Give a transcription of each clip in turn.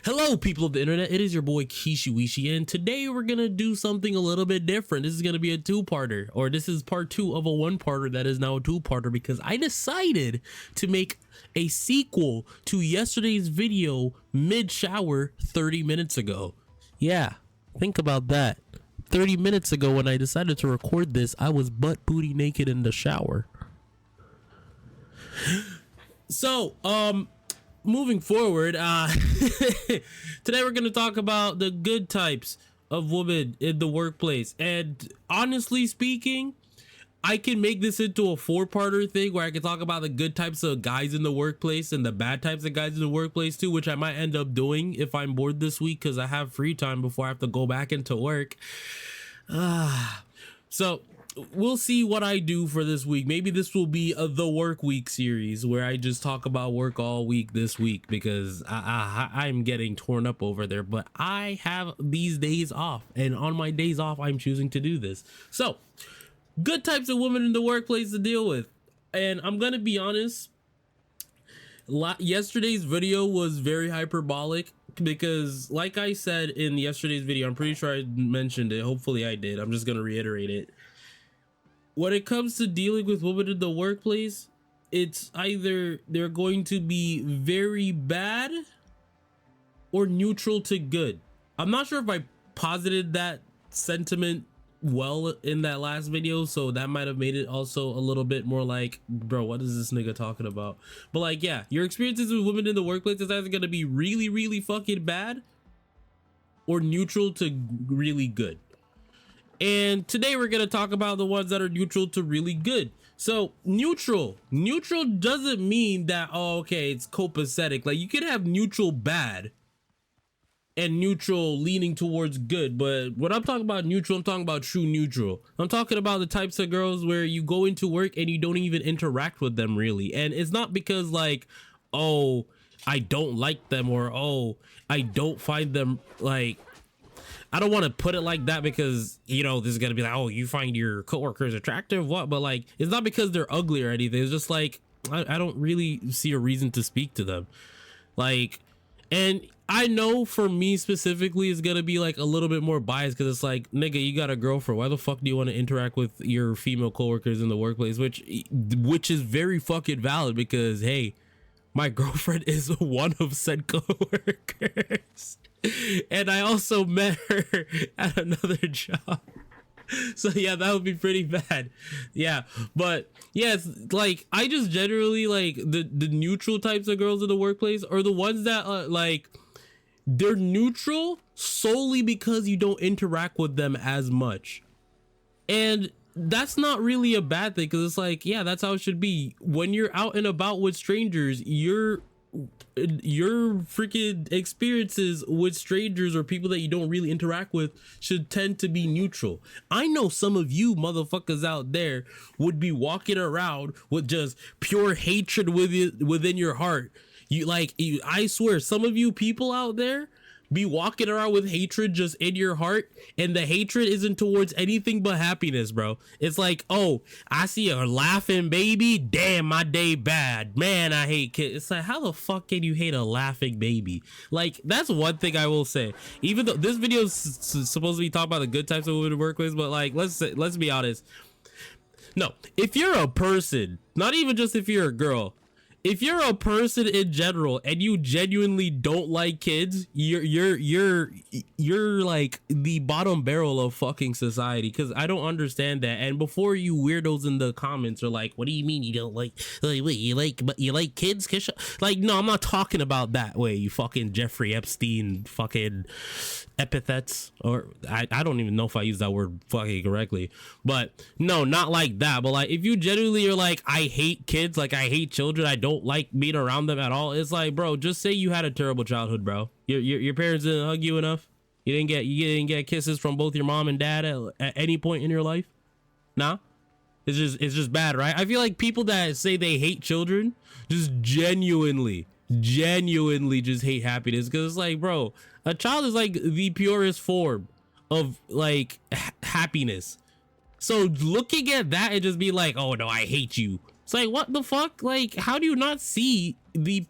Hello, people of the internet. It is your boy Kishiwishi, and today we're gonna do something a little bit different. This is gonna be a two-parter, or this is part two of a one-parter that is now a two-parter because I decided to make a sequel to yesterday's video mid-shower 30 minutes ago. Yeah, think about that. 30 minutes ago when I decided to record this, I was butt booty naked in the shower. So, moving forward, today we're going to talk about the good types of women in the workplace. And honestly speaking, I can make this into a four-parter thing where I can talk about the good types of guys in the workplace and the bad types of guys in the workplace too, which I might end up doing if I'm bored this week because I have free time before I have to go back into work. So we'll see what I do for this week. Maybe this will be the work week series where I just talk about work all week this week because I'm getting torn up over there, but I have these days off, and on my days off I'm choosing to do this. So good types of women in the workplace to deal with. And I'm gonna be honest, yesterday's video was very hyperbolic because like I said in yesterday's video, I'm pretty sure I mentioned it, hopefully I did, I'm just gonna reiterate it. When it comes to dealing with women in the workplace, it's either they're going to be very bad or neutral to good. I'm not sure if I posited that sentiment well in that last video, so that might have made it also a little bit more like, bro, what is this nigga talking about? But like, yeah, your experiences with women in the workplace is either gonna be really, really fucking bad or neutral to really good. And today we're gonna talk about the ones that are neutral to really good. So neutral doesn't mean that, oh, okay, it's copacetic. Like you could have neutral bad and neutral leaning towards good, but when I'm talking about neutral, I'm talking about true neutral. I'm talking about the types of girls where you go into work and you don't even interact with them really. And it's not because like, oh, I don't like them, or oh, I don't find them, like, I don't want to put it like that because, you know, this is going to be like, oh, you find your coworkers attractive, what? But like, it's not because they're ugly or anything. It's just like, I don't really see a reason to speak to them. Like, and I know for me specifically, it's going to be like a little bit more biased because it's like, nigga, you got a girlfriend. Why the fuck do you want to interact with your female coworkers in the workplace? Which is very fucking valid because, hey, my girlfriend is one of said coworkers. And I also met her at another job. So yeah, that would be pretty bad. Yeah, but yeah, it's like I just generally like the neutral types of girls in the workplace are the ones that like they're neutral solely because you don't interact with them as much. And that's not really a bad thing because it's like, yeah, that's how it should be. When you're out and about with strangers, your freaking experiences with strangers or people that you don't really interact with should tend to be neutral. I know some of you motherfuckers out there would be walking around with just pure hatred within your heart. I swear, some of you people out there be walking around with hatred just in your heart, and the hatred isn't towards anything but happiness, bro. It's like, oh, I see a laughing baby, damn, my day bad, man, I hate kids. It's like, how the fuck can you hate a laughing baby? Like, that's one thing I will say, even though this video is supposed to be talking about the good types of women to work with, but like, let's be honest. No, if you're a person, not even just if you're a girl, if you're a person in general and you genuinely don't like kids, you're like the bottom barrel of fucking society, because I don't understand that. And before you weirdos in the comments are like, what do you mean you don't like wait, you like kids, Kisha? Like, no, I'm not talking about that way, you fucking Jeffrey Epstein fucking epithets, or I don't even know if I use that word fucking correctly, but no, not like that. But like, if you genuinely are like, I hate kids, like I hate children, I don't like being around them at all, it's like, bro, just say you had a terrible childhood, bro. Your parents didn't hug you enough. You didn't get kisses from both your mom and dad at any point in your life. Nah, it's just bad, right? I feel like people that say they hate children just genuinely just hate happiness, because it's like, bro, a child is like the purest form of like happiness. So looking at that and just be like, oh no, I hate you, It's like, what the fuck? Like, how do you not see the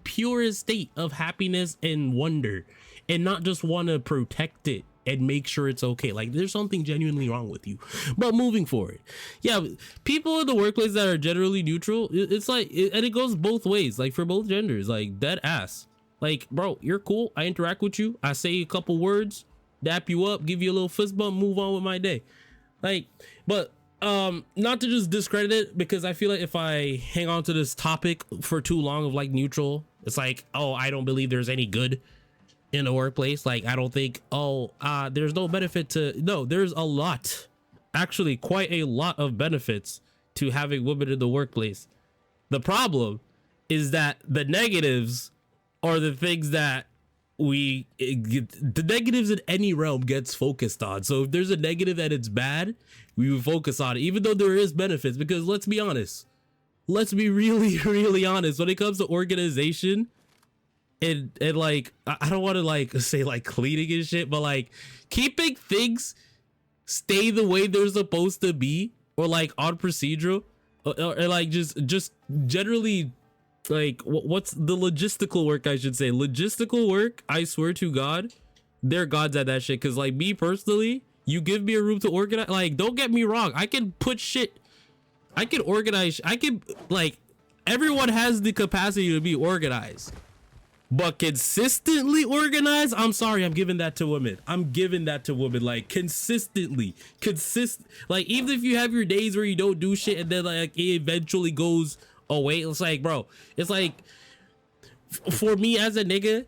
purest state of happiness and wonder and not just want to protect it and make sure it's okay? Like, there's something genuinely wrong with you. But moving forward, yeah, people in the workplace that are generally neutral, it's like, and it goes both ways, like for both genders, like dead ass. Like, bro, you're cool. I interact with you. I say a couple words, dap you up, give you a little fist bump, move on with my day. Like, but not to just discredit it, because I feel like if I hang on to this topic for too long of like neutral, it's like, oh, I don't believe there's any good in the workplace. Like, I don't think, there's no benefit to, no, there's a lot, actually quite a lot of benefits to having women in the workplace. The problem is that the negatives are the things that the negatives in any realm gets focused on. So if there's a negative and it's bad, we would focus on it, even though there is benefits. Because let's be honest, let's be really, really honest, when it comes to organization and like, I don't want to like say like cleaning and shit, but like keeping things stay the way they're supposed to be, or like on procedural, or like just generally, like what's the logistical work, I should say. Logistical work, I swear to God, they're gods at that shit. Because like me personally, you give me a room to organize, like, don't get me wrong, I can put shit, I can organize, I can, like, everyone has the capacity to be organized, but consistently organized, I'm sorry, I'm giving that to women. I'm giving that to women. Like, consistently, like, even if you have your days where you don't do shit and then like it eventually goes away, it's like, bro, it's like, for me as a nigga,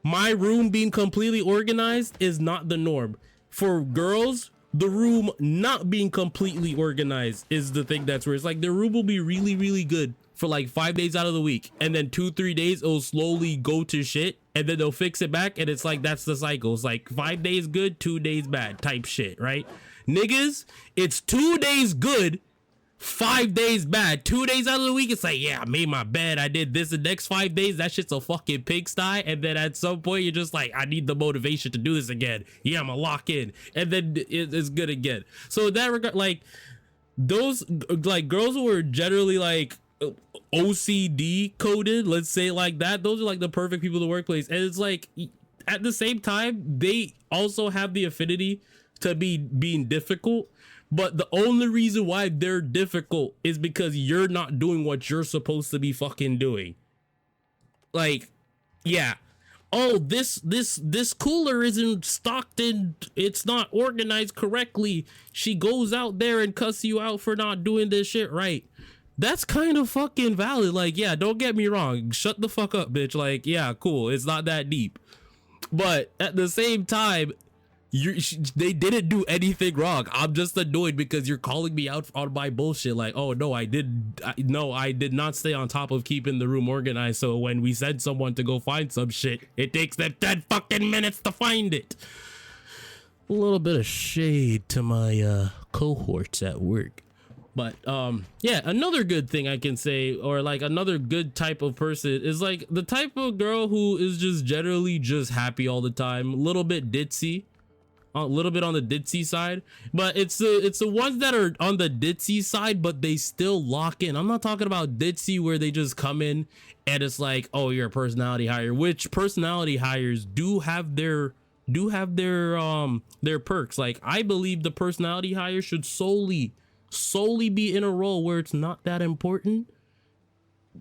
my room being completely organized is not the norm. For girls, the room not being completely organized is the thing that's where it's like, the room will be really, really good for like 5 days out of the week, and then 2-3 days it'll slowly go to shit, and then they'll fix it back, and it's like, that's the cycle. It's like 5 days good, 2 days bad type shit, right? Niggas, it's 2 days good, 5 days bad. 2 days out of the week, it's like, yeah, I made my bed, I did this. The next 5 days, that shit's a fucking pigsty. And then at some point, you're just like, I need the motivation to do this again. Yeah, I'm gonna lock in, and then it's good again. So in that regard, like, those like girls who are generally like OCD coded, let's say it like that, those are like the perfect people in the workplace. And it's like, at the same time, they also have the affinity to be being difficult. But the only reason why they're difficult is because you're not doing what you're supposed to be fucking doing. Like, yeah. Oh, this cooler isn't stocked and it's not organized correctly. She goes out there and cuss you out for not doing this shit right. That's kind of fucking valid. Like, yeah, don't get me wrong. Shut the fuck up, bitch. Like, yeah, cool. It's not that deep. But at the same time, they didn't do anything wrong. I'm just annoyed because you're calling me out on my bullshit. Like, oh no, I did not stay on top of keeping the room organized. So when we send someone to go find some shit, it takes them 10 fucking minutes to find it. A little bit of shade to my cohorts at work. But yeah, another good thing I can say, or like another good type of person, is like the type of girl who is just generally just happy all the time, a little bit ditzy. A little bit on the ditzy side, but it's the ones that are on the ditzy side but they still lock in. I'm not talking about ditzy where they just come in and it's like, oh, you're a personality hire, which personality hires do have their perks. Like, I believe the personality hire should solely be in a role where it's not that important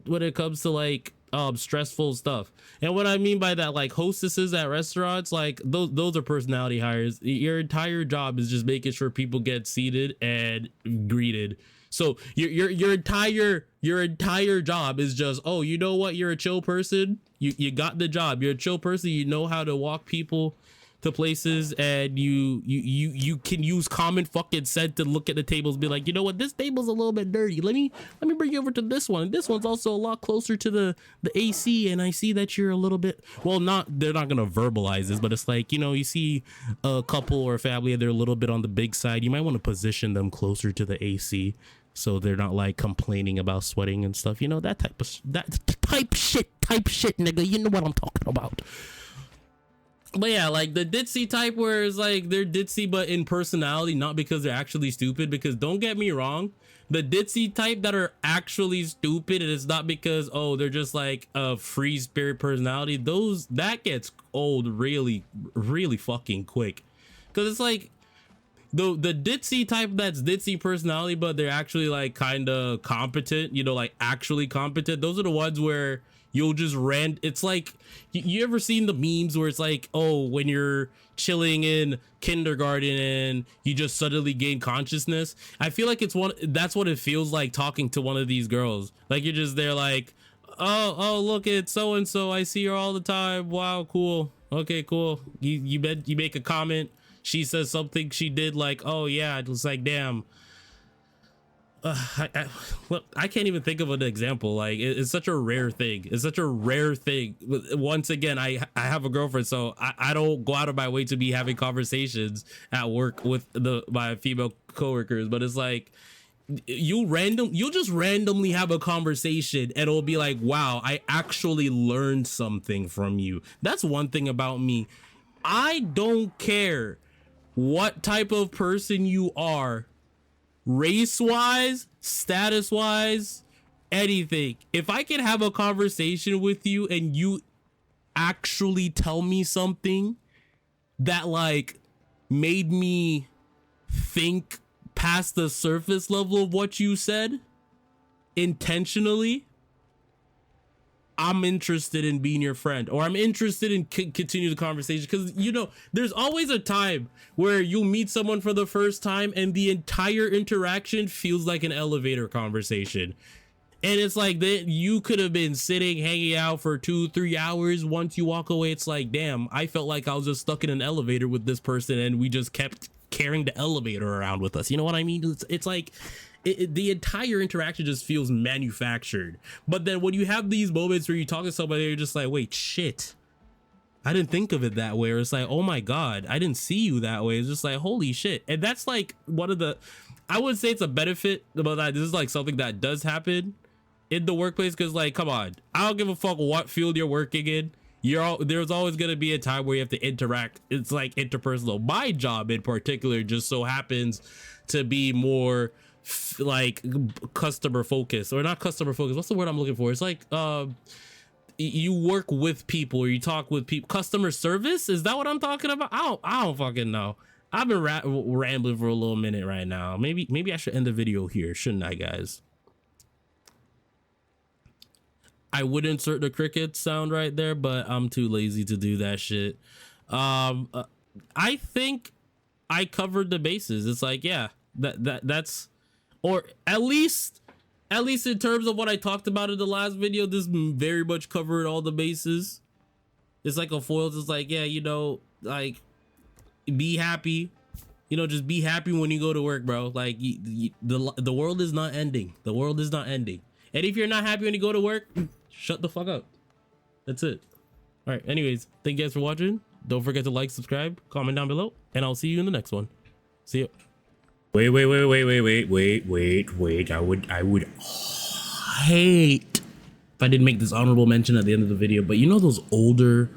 when it comes to like stressful stuff. And what I mean by that, like hostesses at restaurants, like those are personality hires. Your entire job is just making sure people get seated and greeted. So your entire job is just, oh, you know what, you're a chill person, you got the job, you're a chill person, you know how to walk people to places, and you can use common fucking sense to look at the tables and be like, you know what, this table's a little bit dirty, let me bring you over to this one. This one's also a lot closer to the AC, and I see that you're a little bit, well, they're not gonna verbalize this, but it's like, you know, you see a couple or a family and they're a little bit on the big side, you might want to position them closer to the AC so they're not like complaining about sweating and stuff, you know, that type shit, nigga, you know what I'm talking about. But yeah, like the ditzy type where it's like they're ditzy but in personality, not because they're actually stupid. Because don't get me wrong, the ditzy type that are actually stupid, and it's not because oh they're just like a free spirit personality. Those that gets old really, really fucking quick. Because it's like the ditzy type that's ditzy personality, but they're actually like kind of competent, you know, like actually competent. Those are the ones where you'll just it's like you ever seen the memes where it's like, oh, when you're chilling in kindergarten and you just suddenly gain consciousness. I feel like that's what it feels like talking to one of these girls. Like you're just there like, oh look, it's so and so, I see her all the time, wow, cool, okay, cool. You make a comment, she says something she did, like, oh yeah, it was like, damn. Look, I can't even think of an example. Like it's such a rare thing. It's such a rare thing. Once again, I have a girlfriend, so I don't go out of my way to be having conversations at work with my female coworkers. But it's like you'll just randomly have a conversation and it'll be like, wow, I actually learned something from you. That's one thing about me. I don't care what type of person you are, race wise, status wise, anything. If I can have a conversation with you and you actually tell me something that like made me think past the surface level of what you said intentionally, I'm interested in being your friend, or I'm interested in continue the conversation. Because you know, there's always a time where you meet someone for the first time and the entire interaction feels like an elevator conversation, and it's like that you could have been sitting hanging out for 2-3 hours. Once you walk away, it's like, damn, I felt like I was just stuck in an elevator with this person and we just kept carrying the elevator around with us. You know what I mean? It's like the entire interaction just feels manufactured. But then when you have these moments where you talk to somebody, you're just like, wait, shit, I didn't think of it that way. Or it's like, oh my god, I didn't see you that way. It's just like, holy shit. And that's like one of the, I would say it's a benefit about that. This is like something that does happen in the workplace, because like, come on, I don't give a fuck what field you're working in. There's always going to be a time where you have to interact. It's like interpersonal. My job in particular just so happens to be more like customer focused, or not customer focused, what's the word I'm looking for? It's like you work with people, or you talk with people. Customer service, is that what I'm talking about? I don't fucking know. I've been rambling for a little minute right now. Maybe I should end the video here, shouldn't I, guys? I would insert the cricket sound right there, but I'm too lazy to do that shit. I think I covered the bases. It's like, yeah, that's, or at least in terms of what I talked about in the last video, this very much covered all the bases. It's like a foil. It's like, yeah, you know, like, be happy, you know, just be happy when you go to work, bro. Like the world is not ending. The world is not ending. And if you're not happy when you go to work, shut the fuck up. That's it. All right. Anyways, thank you guys for watching. Don't forget to like, subscribe, comment down below, and I'll see you in the next one. See you. Wait. I would hate if I didn't make this honorable mention at the end of the video, but you know those older,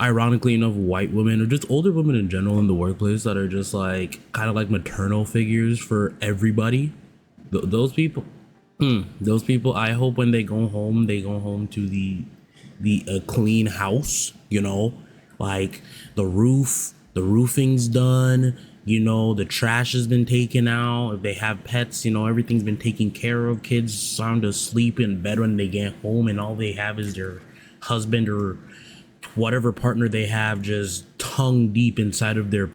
ironically enough, white women, or just older women in general in the workplace that are just like kind of like maternal figures for everybody? Those people. Those people, I hope when they go home to the clean house, you know, like the roofing's done, you know, the trash has been taken out. If they have pets, you know, everything's been taken care of. Kids sound asleep in bed when they get home, and all they have is their husband or whatever partner they have just tongue deep inside of their